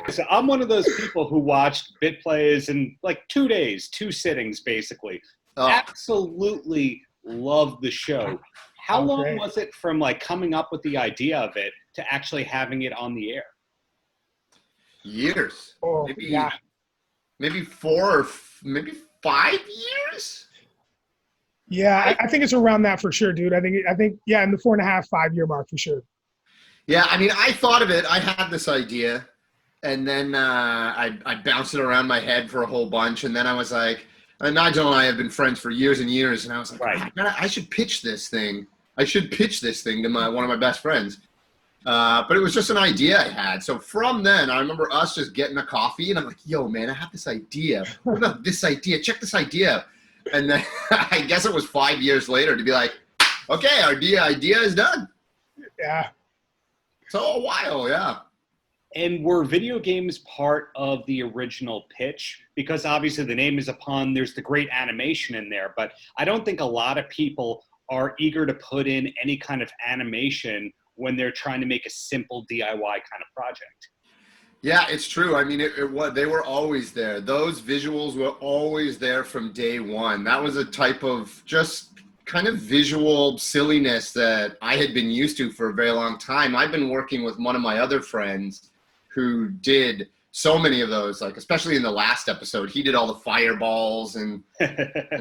So I'm one of those people who watched Playas in like 2 days, 2 sittings, basically. Oh. Absolutely loved the show. How long was it from like coming up with the idea of it to actually having it on the air? Years. Oh, Maybe 4 or maybe 5 years. Yeah, I think it's around that for sure, dude. I think yeah, in the 4.5, 5 year mark for sure. Yeah, I mean, I thought of it. I had this idea, and then I bounced it around my head for a whole bunch, and then I was like, Nigel and I have been friends for years and years, and I was like, I should pitch this thing. I should pitch this thing to one of my best friends. But it was just an idea I had. So from then, I remember us just getting a coffee, and I'm like, yo, man, I have this idea. What about this idea? Check this idea. And then I guess it was 5 years later to be like, okay, our idea is done. Yeah. So a while, yeah. And were video games part of the original pitch? Because obviously the name is a pun, there's the great animation in there, but I don't think a lot of people are eager to put in any kind of animation when they're trying to make a simple DIY kind of project. Yeah, it's true. I mean, they were always there. Those visuals were always there from day one. That was a type of just kind of visual silliness that I had been used to for a very long time. I've been working with one of my other friends who did so many of those, like especially in the last episode, he did all the fireballs and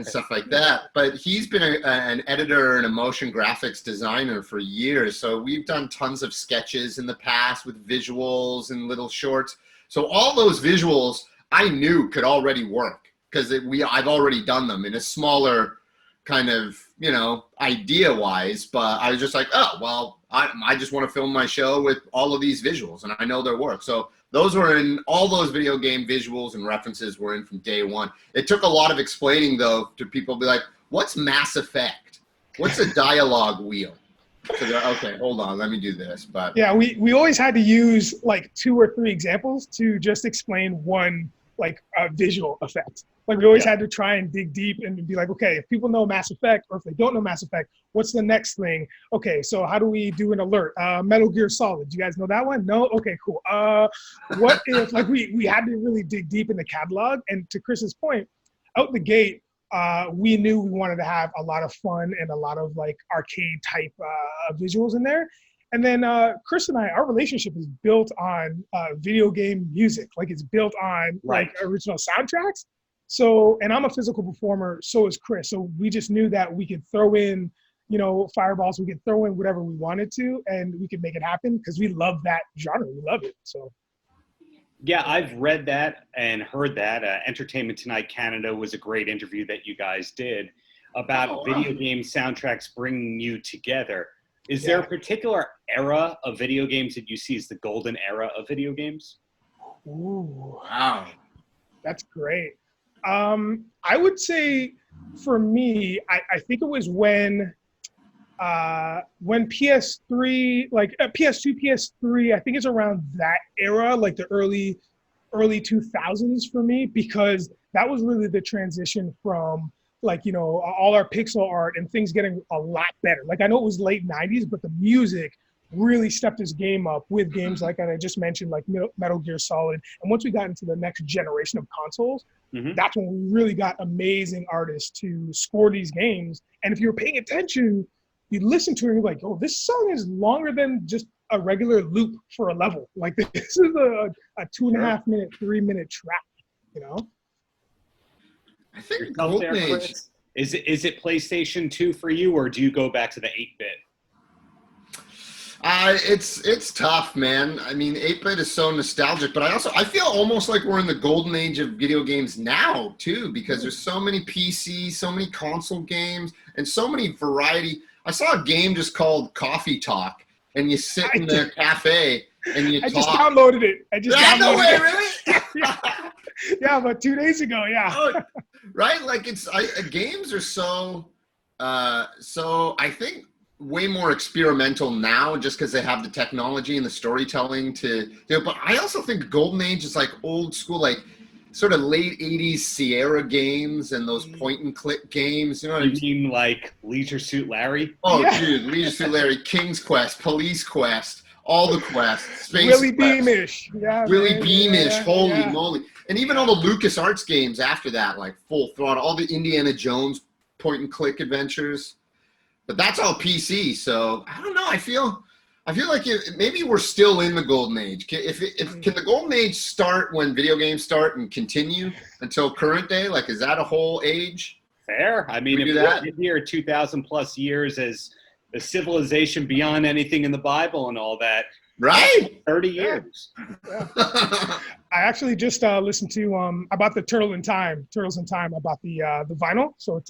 stuff like that. But he's been an editor and a motion graphics designer for years. So we've done tons of sketches in the past with visuals and little shorts. So all those visuals I knew could already work because I've already done them in a smaller kind of, idea wise. But I was just like, oh, well, I just want to film my show with all of these visuals and I know their work. So those were in, all those video game visuals and references were in from day one. It took a lot of explaining, though, to people be like, what's Mass Effect? What's a dialogue wheel? So okay, hold on, let me do this. But yeah, we always had to use like 2 or 3 examples to just explain one like visual effect. Like we always had to try and dig deep and be like, okay, if people know Mass Effect or if they don't know Mass Effect, what's the next thing? Okay, so how do we do an alert? Metal Gear Solid. Do you guys know that one? No? Okay, cool. What if, like we had to really dig deep in the catalog. And to Chris's point, out the gate, we knew we wanted to have a lot of fun and a lot of like arcade type visuals in there. And then Kris and I, our relationship is built on video game music. Like it's built on like original soundtracks. So, and I'm a physical performer, so is Kris. So we just knew that we could throw in, fireballs, we could throw in whatever we wanted to, and we could make it happen because we love that genre. We love it. So. Yeah, I've read that and heard that. Entertainment Tonight Canada was a great interview that you guys did about video game soundtracks bringing you together. Is there a particular era of video games that you see as the golden era of video games? Ooh, wow, that's great. I would say for me, I think it was when PS3, like PS2, PS3, I think it's around that era, like the early 2000s for me, because that was really the transition from like, all our pixel art and things getting a lot better. Like I know it was late 90s, but the music really stepped his game up with games like I just mentioned, like Metal Gear Solid. And once we got into the next generation of consoles, that's when we really got amazing artists to score these games. And if you were paying attention, you listen to it and you're like, oh, this song is longer than just a regular loop for a level. Like this is a 2.5 minute, 3 minute track, I think there, is it PlayStation 2 for you, or do you go back to the 8-bit? It's tough, man. I mean, 8-bit is so nostalgic, but I feel almost like we're in the golden age of video games now too, because there's so many PC, so many console games, and so many variety. I saw a game just called Coffee Talk, and you sit in the cafe and you talk. I just downloaded it. No way, really? Yeah, but 2 days ago, yeah. Oh, right? Like games are so I think way more experimental now just because they have the technology and the storytelling to do it. But I also think Golden Age is like old school, like sort of late 80s Sierra games and those point and click games. You know what I mean? You mean like Leisure Suit Larry? Oh, dude, Leisure Suit Larry, King's Quest, Police Quest, All the quests. Space Willie quests. Beamish. Yeah, Willie man. Beamish. Yeah, Holy yeah. moly. And even all the LucasArts games after that, like Full Throttle, all the Indiana Jones point and click adventures. But that's all PC, so I don't know. I feel like maybe we're still in the golden age. Can the golden age start when video games start and continue until current day? Like, is that a whole age? Fair. I mean, if we're here 2,000 plus years as a civilization beyond anything in the Bible and all that, right? 30 years. Yeah. I actually just listened to about the Turtles in Time about the vinyl. So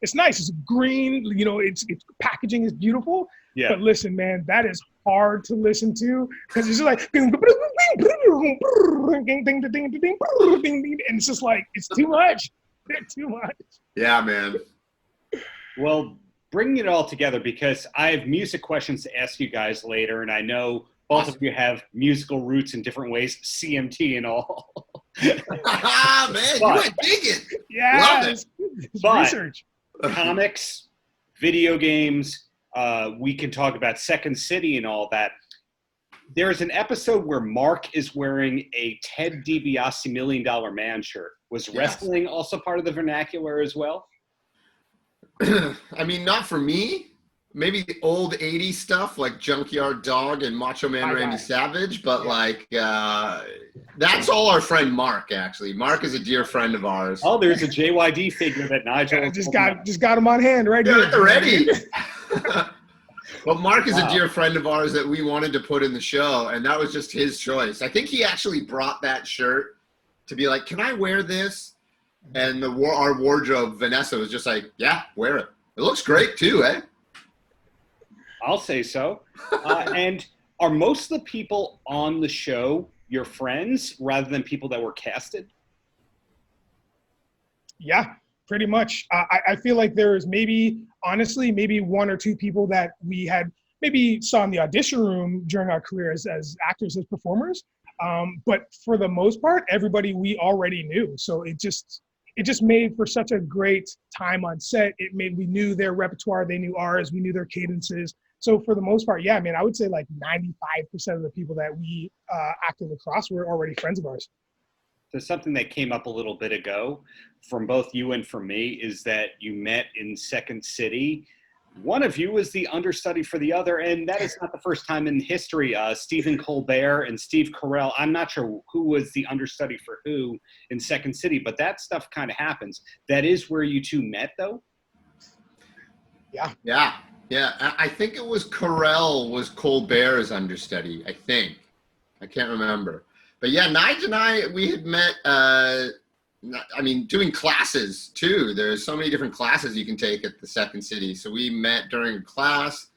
it's nice. It's green. You know, its packaging is beautiful. Yeah. But listen, man, that is hard to listen to because it's just like, and it's just like it's too much. It's too much. Yeah, man. Well, bringing it all together, because I have music questions to ask you guys later, and I know both of you have musical roots in different ways, CMT and all. Man, you went digging. Yeah, Love it. It's But research. Comics, video games, we can talk about Second City and all that. There's an episode where Mark is wearing a Ted DiBiase $1 Million Man shirt. Was wrestling also part of the vernacular as well? I mean, not for me. Maybe the old 80s stuff like Junkyard Dog and Macho Man Randy Savage, but that's all our friend Mark, actually. Mark is a dear friend of ours. Oh, there's a JYD figure that Nigel just got him on hand right here. Ready. But Mark is a dear friend of ours that we wanted to put in the show, and that was just his choice. I think he actually brought that shirt to be like, can I wear this? And our wardrobe, Vanessa, was just like, yeah, wear it. It looks great too, eh? I'll say so. And are most of the people on the show your friends rather than people that were casted? Yeah, pretty much. I feel like there's maybe one or two people that we had maybe saw in the audition room during our careers as actors, as performers. But for the most part, everybody we already knew. So it just made for such a great time on set. We knew their repertoire, they knew ours, we knew their cadences. So for the most part, yeah, I mean, I would say like 95% of the people that we acted across were already friends of ours. So something that came up a little bit ago from both you and from me is that you met in Second City. One of you was the understudy for the other, and that is not the first time in history. Stephen Colbert and Steve Carell, I'm not sure who was the understudy for who in Second City, but that stuff kind of happens. That is where you two met, though? Yeah. I think it was Carell was Colbert's understudy, I think. I can't remember. But yeah, Nigel and I, we had met, doing classes too. There's so many different classes you can take at the Second City. So we met during a class,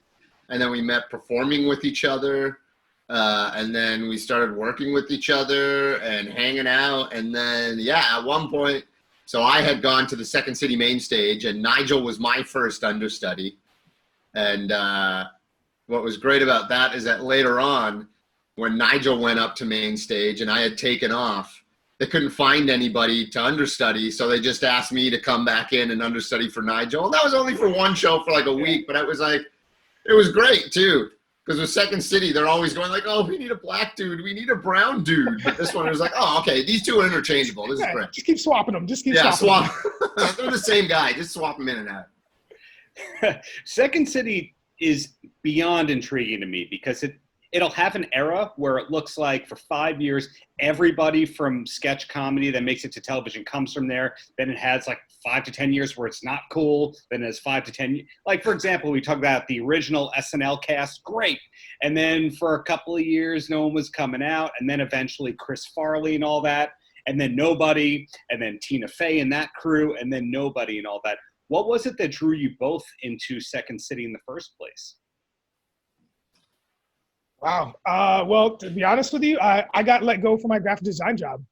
and then we met performing with each other. And then we started working with each other and hanging out. And then, at one point, so I had gone to the Second City main stage, and Nigel was my first understudy. And what was great about that is that later on, when Nigel went up to main stage and I had taken off, they couldn't find anybody to understudy, so they just asked me to come back in and understudy for Nigel. And that was only for one show for like a week, but it was great too. Because with Second City, they're always going like, oh, we need a black dude, we need a brown dude. But this one was like, oh, okay, these two are interchangeable. This is great. Just keep swapping them. Swap. They're the same guy. Just swap them in and out. Second City is beyond intriguing to me because it'll have an era where it looks like for 5 years, everybody from sketch comedy that makes it to television comes from there. Then it has like 5 to 10 years where it's not cool. Then it's 5 to 10. Like, for example, we talked about the original SNL cast. Great. And then for a couple of years, no one was coming out. And then eventually Chris Farley and all that. And then nobody. And then Tina Fey and that crew. And then nobody and all that. What was it that drew you both into Second City in the first place? Wow. Well, to be honest with you, I got let go from my graphic design job.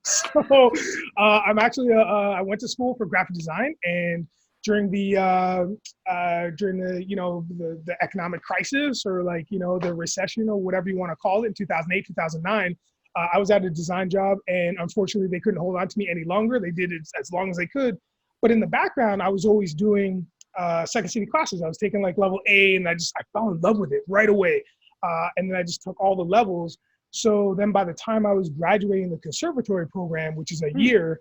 So I'm actually I went to school for graphic design, and during the economic crisis, or the recession, or whatever you want to call it, in 2008, 2009, I was at a design job, and unfortunately they couldn't hold on to me any longer. They did it as long as they could, but in the background I was always doing Second City classes. I was taking like level A, and I fell in love with it right away. And then I just took all the levels. So then by the time I was graduating the conservatory program, which is a year,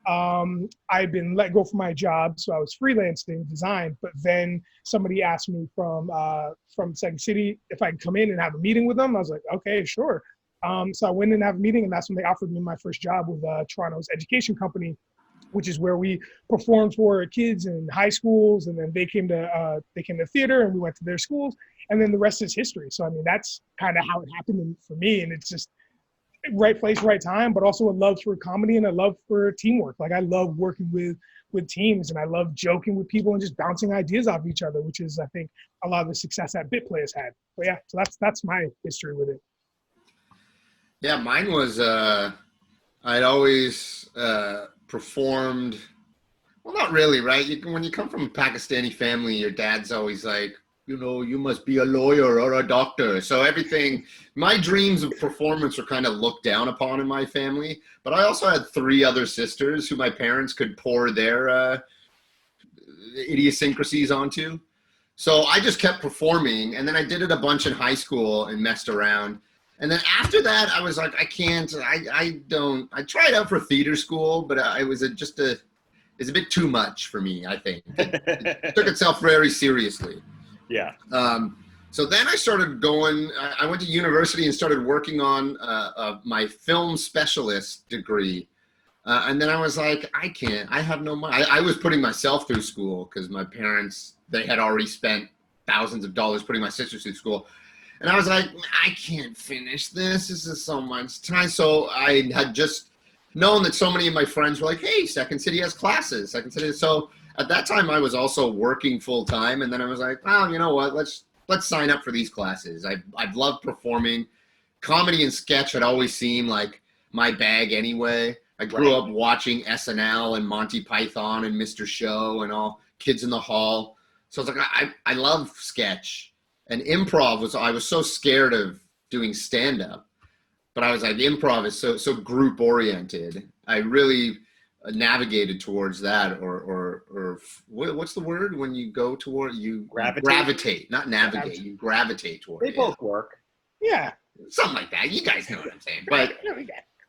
I'd been let go from my job. So I was freelancing design, but then somebody asked me from Second City if I could come in and have a meeting with them. I was like, okay, sure. So I went in and have a meeting, and that's when they offered me my first job with Toronto's education company, which is where we performed for kids in high schools. And then they came to theater, and we went to their schools, and then the rest is history. So, I mean, that's kind of how it happened for me. And it's just right place, right time, but also a love for comedy and a love for teamwork. Like, I love working with teams, and I love joking with people and just bouncing ideas off each other, which is, I think, a lot of the success that Playas had. But yeah, so that's my history with it. Yeah, mine was, I'd always performed, well, not really, right? When you come from a Pakistani family, your dad's always like, you know, you must be a lawyer or a doctor. So everything, my dreams of performance were kind of looked down upon in my family. But I also had 3 other sisters who my parents could pour their idiosyncrasies onto. So I just kept performing. And then I did it a bunch in high school and messed around. And then after that, I was like, I tried out for theater school, but it's a bit too much for me, I think. It took itself very seriously. Yeah. So then I started going, I went to university and started working on my film specialist degree. And then I was like, I have no money. I was putting myself through school because my parents, they had already spent thousands of dollars putting my sisters through school. And I was like, I can't finish this. This is so much time. So I had just known that so many of my friends were like, hey, Second City has classes. Second City. So at that time, I was also working full time. And then I was like, well, you know what? Let's sign up for these classes. I've loved performing. Comedy and sketch had always seemed like my bag anyway. I grew up watching SNL and Monty Python and Mr. Show and all Kids in the Hall. So I was like, I love sketch. And improv I was so scared of doing stand-up, but I was like, improv is so group oriented. I really navigated towards that, or what's the word when you go toward, you gravitate, not navigate, you gravitate toward it. They both work. Yeah. Something like that. You guys know what I'm saying. But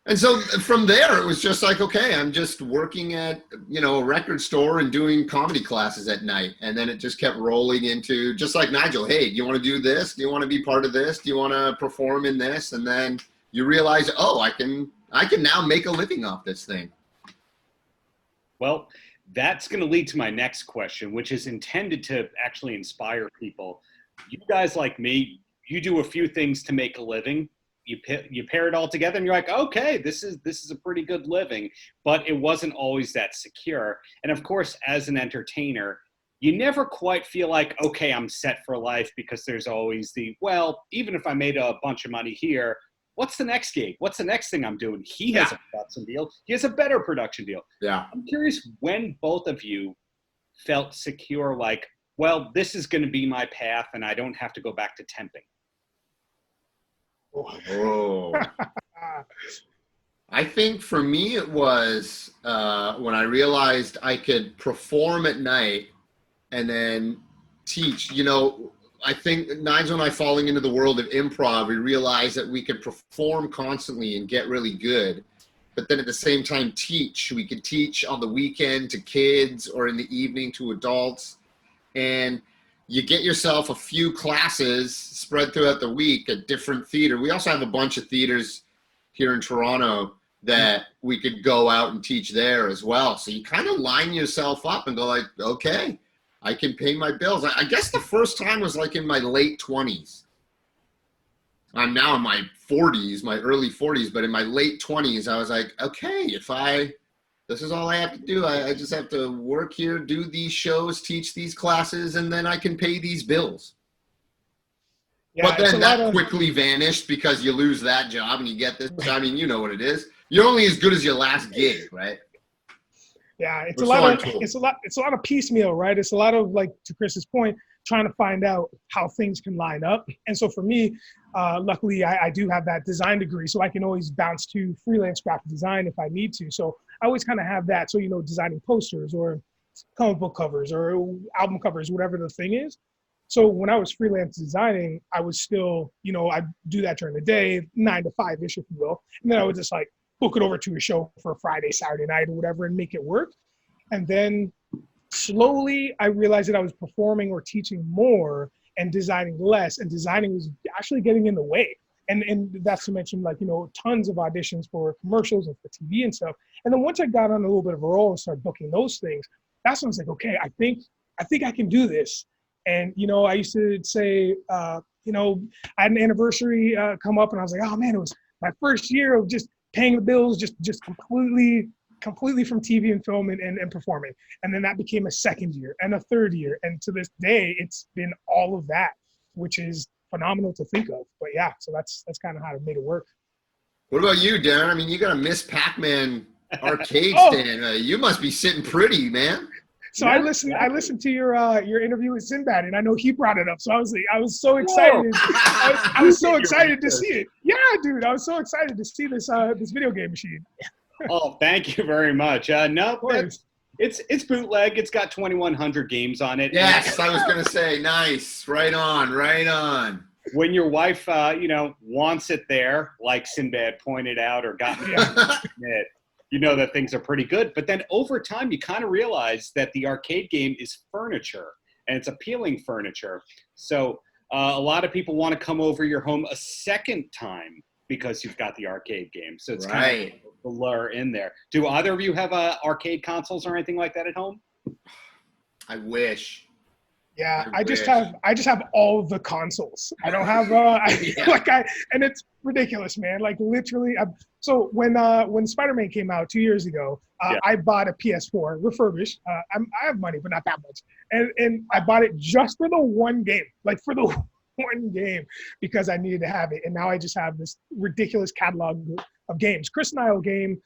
and so from there, it was just like, okay, I'm just working at, a record store and doing comedy classes at night. And then it just kept rolling into, just like Nigel, hey, do you want to do this? Do you want to be part of this? Do you want to perform in this? And then you realize, oh, I can now make a living off this thing. Well, that's going to lead to my next question, which is intended to actually inspire people. You guys like me, you do a few things to make a living. You pair it all together and you're like, okay, this is a pretty good living, but it wasn't always that secure. And of course, as an entertainer, you never quite feel like, okay, I'm set for life, because there's always even if I made a bunch of money here, what's the next gig? What's the next thing I'm doing? He has a production deal. He has a better production deal. Yeah. I'm curious when both of you felt secure, like, well, this is going to be my path and I don't have to go back to temping. Oh. I think for me it was when I realized I could perform at night and then teach. I think Nigel and I, falling into the world of improv, we realized that we could perform constantly and get really good, but then at the same time teach. We could teach on the weekend to kids or in the evening to adults, and you get yourself a few classes spread throughout the week at different theater. We also have a bunch of theaters here in Toronto that we could go out and teach there as well. So you kind of line yourself up and go like, okay, I can pay my bills. I guess the first time was like in my late 20s. I'm now in my 40s, my early 40s, but in my late 20s, I was like, okay, this is all I have to do. I just have to work here, do these shows, teach these classes, and then I can pay these bills. Yeah, but then that quickly vanished because you lose that job and you get this. I mean, you know what it is. You're only as good as your last gig, right? Yeah, it's a lot of piecemeal, right? It's a lot of, like, to Chris's point, trying to find out how things can line up. And so for me, luckily, I do have that design degree, so I can always bounce to freelance graphic design if I need to. So I always kind of have that. So, designing posters or comic book covers or album covers, whatever the thing is. So when I was freelance designing, I was still, I'd do that during the day, 9 to 5-ish, if you will. And then I would just like book it over to a show for Friday, Saturday night or whatever and make it work. And then slowly I realized that I was performing or teaching more and designing less, and designing was actually getting in the way. And that's to mention like, tons of auditions for commercials and for TV and stuff. And then once I got on a little bit of a roll and started booking those things, that's when I was like, okay, I think I can do this. And, I used to say, I had an anniversary come up and I was like, oh man, it was my first year of just paying the bills, just completely from TV and film and performing. And then that became a second year and a third year. And to this day, it's been all of that, which is phenomenal to think of. But yeah, so that's kind of how I made it work. What about you, Darren? I mean, you got a Miss Pac-Man arcade stand. You must be sitting pretty, man. So I listened to your interview with Sinbad, and I know he brought it up. So I was so excited. I was so excited to see it. Yeah, dude, I was so excited to see this video game machine. Oh, thank you very much. No, it's bootleg. It's got 2,100 games on it. Yes, I was gonna say, nice, right on. When your wife, wants it there, like Sinbad pointed out, or got me it. That things are pretty good. But then over time, you kind of realize that the arcade game is furniture, and it's appealing furniture. So a lot of people want to come over your home a second time because you've got the arcade game. So it's kind of the lure in there. Do either of you have arcade consoles or anything like that at home? I wish. Yeah, I just have all the consoles. I don't have and it's ridiculous, man. Like literally, so when Spider-Man came out 2 years ago, I bought a PS4 refurbished. I have money, but not that much, and I bought it just for the one game, because I needed to have it. And now I just have this ridiculous catalog of games. Kris and I will game,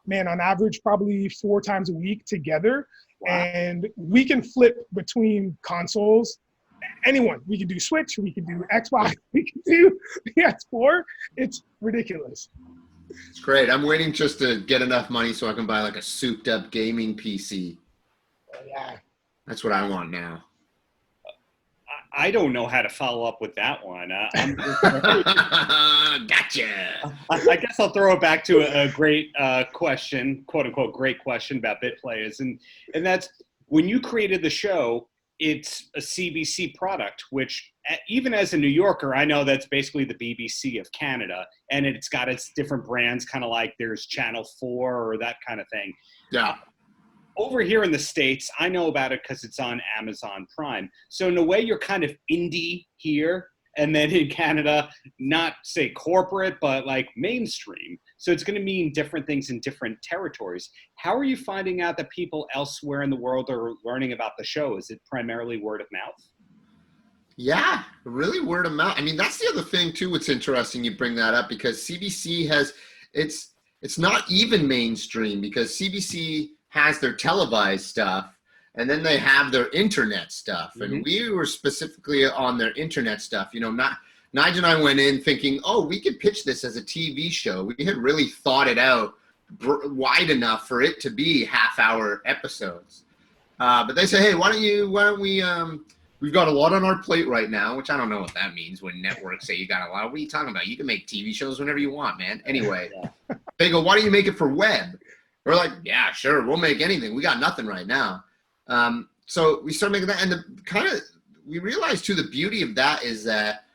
man, on average probably 4 times a week together. Wow. And we can flip between consoles. Anyone. We can do Switch, we can do Xbox, we can do PS4. It's ridiculous. It's great. I'm waiting just to get enough money so I can buy like a souped up gaming PC. Yeah. That's what I want now. I don't know how to follow up with that one. Gotcha. I guess I'll throw it back to a great question, quote unquote, great question about Playas. And that's when you created the show, it's a CBC product, which even as a New Yorker, I know that's basically the BBC of Canada. And it's got its different brands, kind of like there's Channel 4 or that kind of thing. Yeah. Over here in the States, I know about it because it's on Amazon Prime. So in a way, you're kind of indie here. And then in Canada, not say corporate, but like mainstream. So it's going to mean different things in different territories. How are you finding out that people elsewhere in the world are learning about the show? Is it primarily word of mouth? Yeah, really word of mouth. I mean, that's the other thing too. What's interesting you bring that up, because CBC has, it's not even mainstream, because CBC has their televised stuff, and then they have their internet stuff. Mm-hmm. And we were specifically on their internet stuff. Nigel and I went in thinking, oh, we could pitch this as a TV show. We had really thought it out wide enough for it to be half-hour episodes. But they say, hey, why don't we, we've got a lot on our plate right now, which I don't know what that means when networks say you got a lot. What are you talking about? You can make TV shows whenever you want, man. Anyway, They go, why don't you make it for web? We're like, yeah, sure, we'll make anything. We got nothing right now. So we started making that, and we realized too, the beauty of that is that,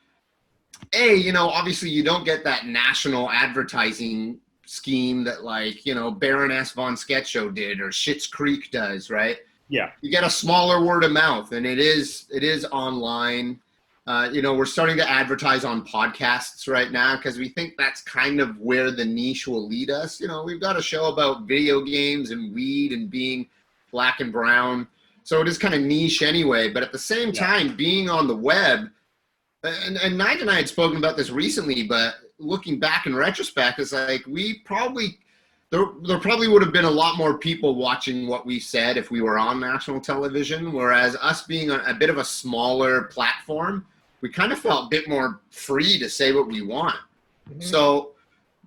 obviously you don't get that national advertising scheme that Baroness Von Sketch Show did or Schitt's Creek does, right? Yeah. You get a smaller word of mouth, and it is online. We're starting to advertise on podcasts right now because we think that's kind of where the niche will lead us. We've got a show about video games and weed and being black and brown. So it is kind of niche anyway. But at the same time, being on the web, and Nigel and I had spoken about this recently, but looking back in retrospect, it's like there probably would have been a lot more people watching what we said if we were on national television, whereas us being a bit of a smaller platform, we kind of felt a bit more free to say what we want. Mm-hmm. So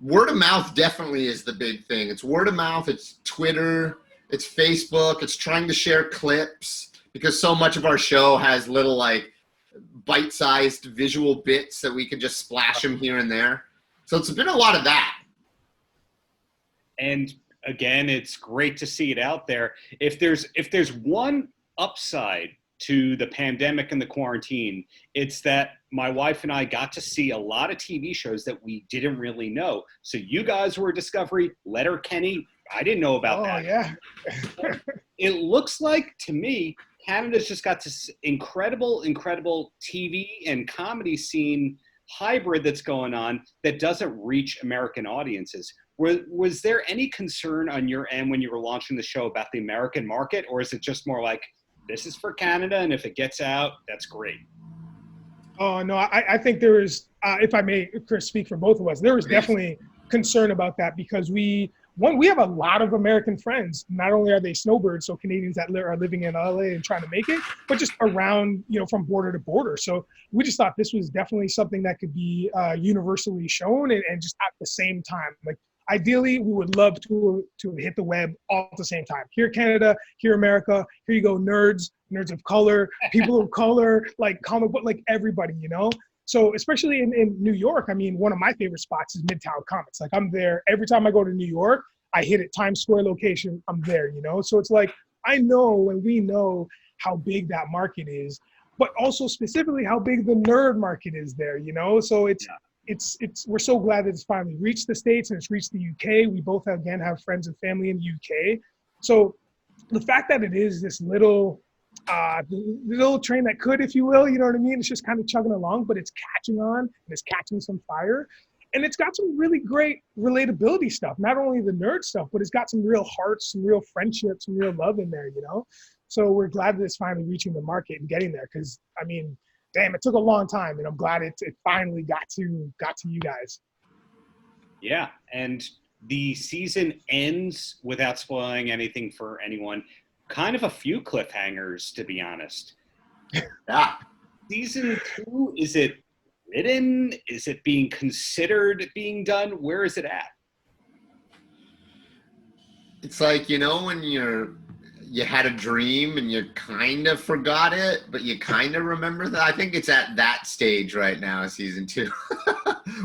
word of mouth definitely is the big thing. It's word of mouth, it's Twitter, it's Facebook, it's trying to share clips, because so much of our show has little bite-sized visual bits that we could just splash them here and there. So it's been a lot of that. And again, it's great to see it out there. If there's one upside to the pandemic and the quarantine, it's that my wife and I got to see a lot of TV shows that we didn't really know. So you guys were a discovery. Letterkenny, I didn't know about that. Oh, yeah. It looks like, to me, Canada's just got this incredible TV and comedy scene hybrid that's going on that doesn't reach American audiences. Was there any concern on your end when you were launching the show about the American market, or is it just more like, this is for Canada, and if it gets out, that's great? Oh, no, I think there is, if I may, Kris, speak for both of us, there was definitely concern about that because we have a lot of American friends. Not only are they snowbirds, so Canadians that are living in LA and trying to make it, but just around, from border to border. So we just thought this was definitely something that could be universally shown and just at the same time. Like, ideally, we would love to hit the web all at the same time. Here Canada, here America, here you go, nerds of color, people of color, like comic book, like everybody, So especially in New York, I mean, one of my favorite spots is Midtown Comics. Like, I'm there every time I go to New York. I hit it, Times Square location, I'm there, So it's like, I know and we know how big that market is, but also specifically how big the nerd market is there, So it's we're so glad that it's finally reached the States and it's reached the UK. We both again have friends and family in the UK. So the fact that it is this little train that could, if you will, you know what I mean? It's just kind of chugging along, but it's catching on and it's catching some fire. And it's got some really great relatability stuff, not only the nerd stuff, but it's got some real hearts, some real friendships, some real love in there, So we're glad that it's finally reaching the market and getting there because, I mean, damn, it took a long time, and I'm glad it finally got to you guys. Yeah, and the season ends, without spoiling anything for anyone, kind of a few cliffhangers, to be honest. Yeah. Season 2, is it written? Is it being considered being done? Where is it at? It's like, when you had a dream and you kind of forgot it, but you kind of remember that. I think it's at that stage right now, season 2.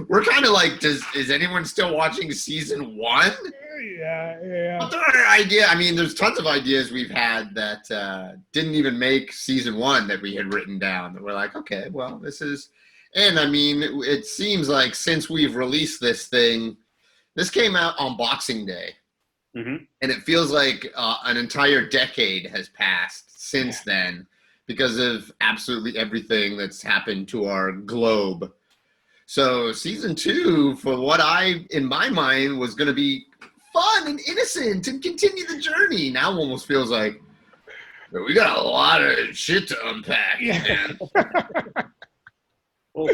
We're kind of like, is anyone still watching season 1? Yeah. But there are there's tons of ideas we've had that didn't even make season 1 that we had written down that we're like, okay, well, this is, and it seems like since we've released this thing, this came out on Boxing Day. Mm-hmm. And it feels like an entire decade has passed since then because of absolutely everything that's happened to our globe. So season 2, for what in my mind, was going to be fun and innocent and continue the journey, now almost feels like we got a lot of shit to unpack. Yeah. Well,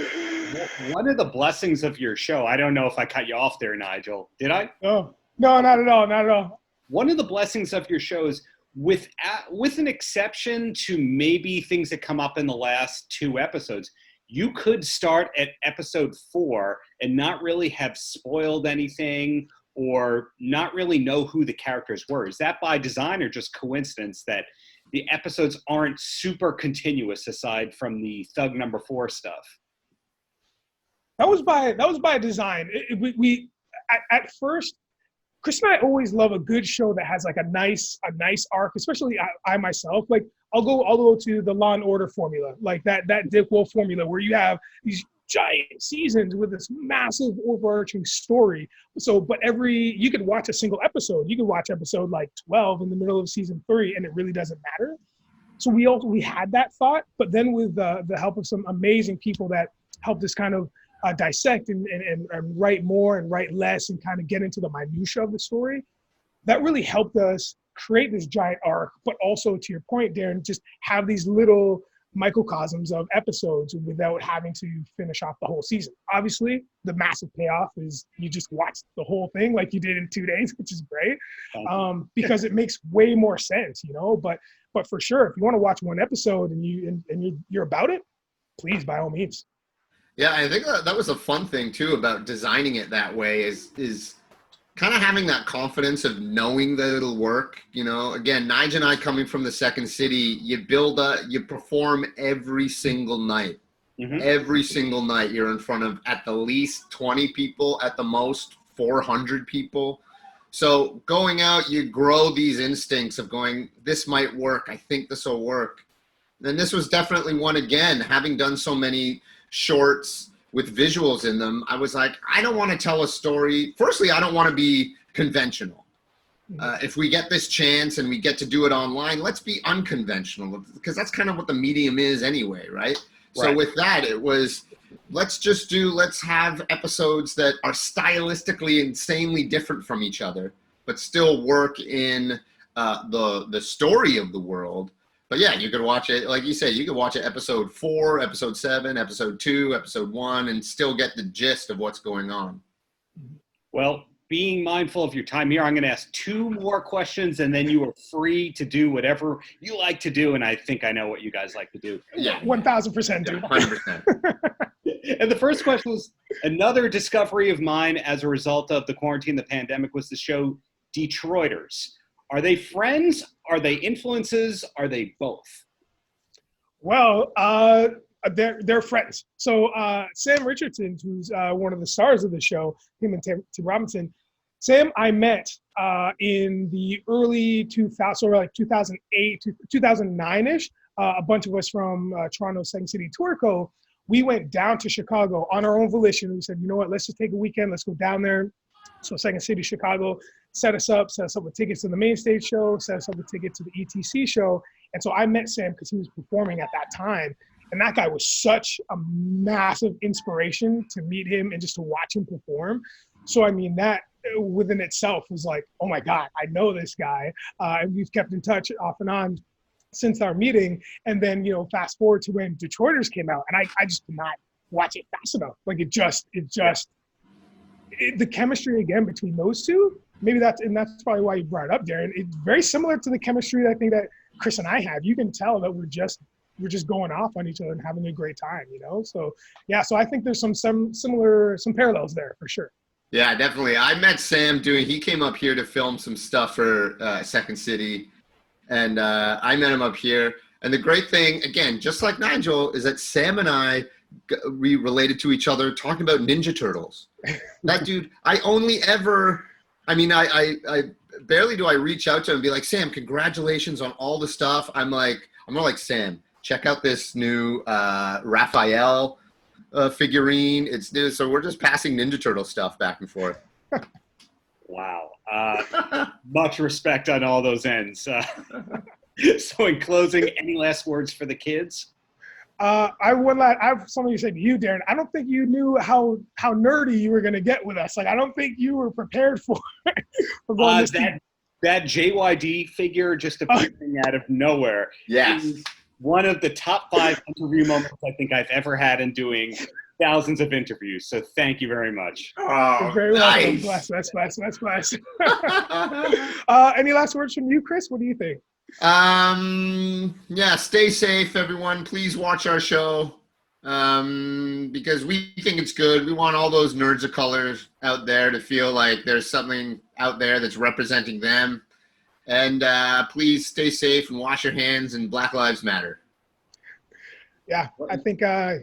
one of the blessings of your show, I don't know if I cut you off there, Nigel. Did I? Oh. No, not at all. One of the blessings of your shows, with an exception to maybe things that come up in the last 2 episodes, you could start at episode 4 and not really have spoiled anything or not really know who the characters were. Is that by design or just coincidence that the episodes aren't super continuous aside from the Thug Number 4 stuff? That was by design. We at first, Kris and I always love a good show that has like a nice arc, especially I myself. Like I'll go to the Law and Order formula, like that Dick Wolf formula where you have these giant seasons with this massive overarching story. So, but you could watch a single episode. You could watch episode like 12 in the middle of season 3 and it really doesn't matter. So we had that thought, but then with the help of some amazing people that helped us kind of dissect and write more and write less and kind of get into the minutia of the story, that really helped us create this giant arc, but also, to your point, Darren, just have these little microcosms of episodes without having to finish off the whole season. Obviously, the massive payoff is you just watch the whole thing like you did in 2 days, which is great, because it makes way more sense, But for sure, if you want to watch one episode and you're about it, please, by all means. Yeah, I think that was a fun thing too about designing it that way is kind of having that confidence of knowing that it'll work. You know, again, Nigel and I coming from the Second City, you perform every single night. Mm-hmm. Every single night you're in front of at the least 20 people, at the most 400 people. So going out, you grow these instincts of going, this might work. I think this will work. And this was definitely one. Again, having done so many shorts with visuals in them, I was like, I don't want to tell a story. Firstly, I don't want to be conventional. If we get this chance and we get to do it online, let's be unconventional, because that's kind of what the medium is anyway, right? So with that, it was, let's have episodes that are stylistically insanely different from each other, but still work in the story of the world. But yeah, you could watch it, like you said, you could watch it episode 4, episode 7, episode 2, episode 1, and still get the gist of what's going on. Well, being mindful of your time here, I'm going to ask 2 more questions, and then you are free to do whatever you like to do. And I think I know what you guys like to do. Yeah, 1,000%, dude. 100%. And the first question was, another discovery of mine as a result of the quarantine, the pandemic, was the show Detroiters. Are they friends? Are they influences? Are they both? Well, they're friends. So Sam Richardson, who's one of the stars of the show, him and Tim Robinson, Sam I met in the early 2000s, so like 2008, 2009-ish. A bunch of us from Toronto, Second City, Tourco, we went down to Chicago on our own volition. We said, you know what, let's just take a weekend. Let's go down there. So Second City, Chicago, set us up with tickets to the main stage show, set us up with tickets to the ETC show. And so I met Sam because he was performing at that time. And that guy was such a massive inspiration to meet him and just to watch him perform. So, I mean, that within itself was like, oh my God, I know this guy. And we've kept in touch off and on since our meeting. And then, you know, fast forward to when Detroiters came out, and I just could not watch it fast enough. Like the chemistry again between those two, maybe that's probably why you brought it up, Darren. It's very similar to the chemistry that I think that Kris and I have. You can tell that we're just going off on each other and having a great time, you know? So yeah, so I think there's some parallels there for sure. Yeah, definitely. I met Sam he came up here to film some stuff for Second City, and I met him up here. And the great thing, again, just like Nigel, is that Sam and I, we related to each other talking about Ninja Turtles. That dude, I barely do I reach out to him and be like, Sam, congratulations on all the stuff. I'm more like, Sam, check out this new Raphael figurine. It's new. So we're just passing Ninja Turtle stuff back and forth. Wow. Much respect on all those ends. So in closing, any last words for the kids? I have something to say to you, Darren. I don't think you knew how nerdy you were going to get with us. Like, I don't think you were prepared for going this deep. That JYD figure just appearing out of nowhere. Yes. Is one of the top 5 interview moments I think I've ever had in doing thousands of interviews. So thank you very much. Oh, you're very nice. Welcome. Bless. Any last words from you, Kris? What do you think? Yeah, stay safe, everyone. Please watch our show, because we think it's good. We want all those nerds of color out there to feel like there's something out there that's representing them. And please stay safe and wash your hands, and Black Lives Matter. Yeah, I think I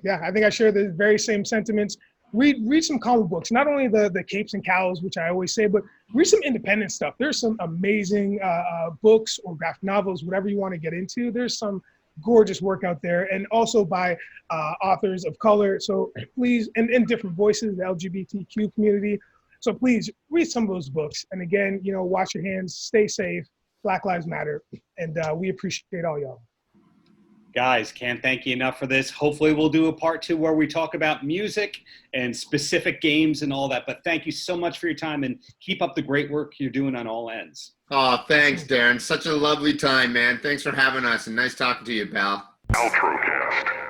share the very same sentiments. Read some comic books, not only the capes and cows, which I always say, but read some independent stuff. There's some amazing books or graphic novels, whatever you want to get into. There's some gorgeous work out there, and also by authors of color. So please, and different voices, the LGBTQ community. So please read some of those books. And again, you know, wash your hands, stay safe, Black Lives Matter. And we appreciate all y'all. Guys, can't thank you enough for this. Hopefully we'll do a part 2 where we talk about music and specific games and all that. But thank you so much for your time, and keep up the great work you're doing on all ends. Oh, thanks, Darren. Such a lovely time, man. Thanks for having us, and nice talking to you, pal. Paltrocast.